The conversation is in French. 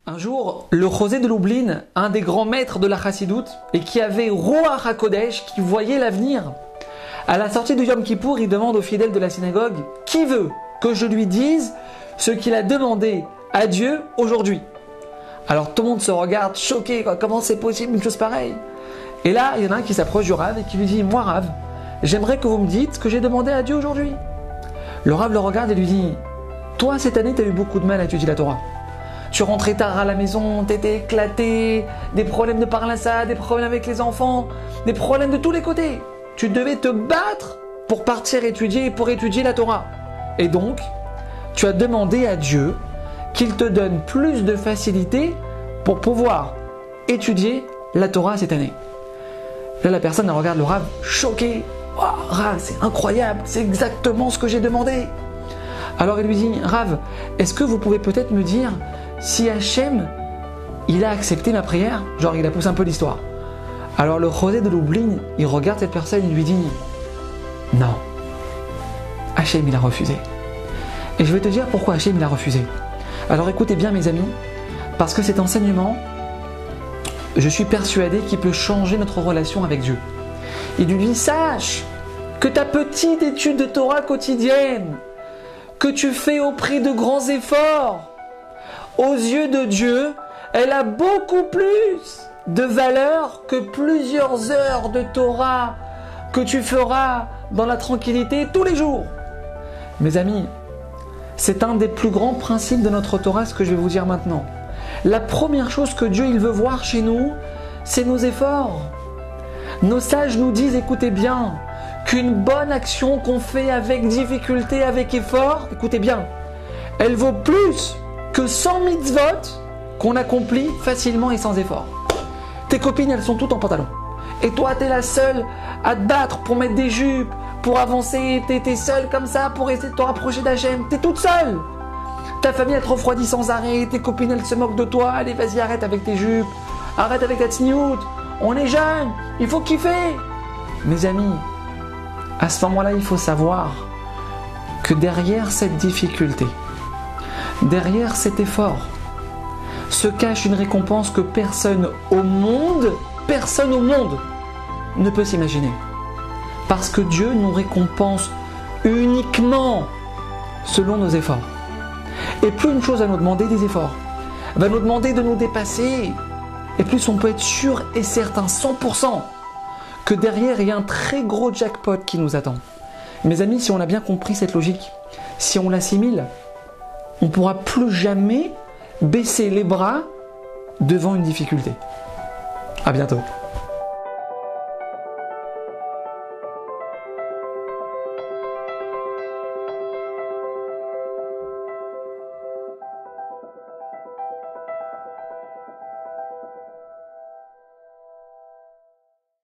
Un jour, le Chosé de Lublin, un des grands maîtres de la Chassidoute, et qui avait Ruach HaKodesh, qui voyait l'avenir, à la sortie du Yom Kippour, il demande aux fidèles de la synagogue « Qui veut que je lui dise ce qu'il a demandé à Dieu aujourd'hui ?» Alors tout le monde se regarde choqué, quoi. Comment c'est possible une chose pareille? Et là, il y en a un qui s'approche du Rav et qui lui dit « Moi Rav, j'aimerais que vous me dites ce que j'ai demandé à Dieu aujourd'hui. » Le Rav le regarde et lui dit « Toi, cette année, tu as eu beaucoup de mal à étudier la Torah. Tu rentrais tard à la maison, t'étais éclaté, des problèmes de parnassa, des problèmes avec les enfants, des problèmes de tous les côtés. Tu devais te battre pour partir étudier, pour étudier la Torah. Et donc, tu as demandé à Dieu qu'il te donne plus de facilité pour pouvoir étudier la Torah cette année. » Là, la personne elle regarde le Rav choqué. « Wow, Rav, c'est incroyable, c'est exactement ce que j'ai demandé. » Alors il lui dit « Rav, est-ce que vous pouvez peut-être me dire si Hachem, il a accepté ma prière ?» Genre, il a poussé un peu l'histoire. Alors le Chosé de Lublin, il regarde cette personne et lui dit « Non, Hachem, il a refusé. » Et je vais te dire pourquoi Hachem, il a refusé. Alors écoutez bien mes amis, parce que cet enseignement, je suis persuadé qu'il peut changer notre relation avec Dieu. Il lui dit « Sache que ta petite étude de Torah quotidienne, que tu fais au prix de grands efforts, aux yeux de Dieu, elle a beaucoup plus de valeur que plusieurs heures de Torah que tu feras dans la tranquillité tous les jours. » Mes amis, c'est un des plus grands principes de notre Torah, ce que je vais vous dire maintenant. La première chose que Dieu il veut voir chez nous, c'est nos efforts. Nos sages nous disent, écoutez bien, qu'une bonne action qu'on fait avec difficulté, avec effort, écoutez bien, elle vaut plus que 100 mitzvot qu'on accomplit facilement et sans effort. Tes copines, elles sont toutes en pantalon. Et toi, tu es la seule à te battre pour mettre des jupes, pour avancer. Tu es seule comme ça pour essayer de te rapprocher d'Hachem. Tu es toute seule. Ta famille, elle te refroidit sans arrêt. Tes copines, elles se moquent de toi. Allez, vas-y, arrête avec tes jupes. Arrête avec ta tsniout. On est jeunes. Il faut kiffer. Mes amis, à ce moment-là, il faut savoir que derrière cette difficulté, derrière cet effort, se cache une récompense que personne au monde ne peut s'imaginer. Parce que Dieu nous récompense uniquement selon nos efforts. Et plus une chose va nous demander des efforts, va nous demander de nous dépasser, et plus on peut être sûr et certain, 100%, que derrière il y a un très gros jackpot qui nous attend. Mes amis, si on a bien compris cette logique, si on l'assimile, on ne pourra plus jamais baisser les bras devant une difficulté. À bientôt.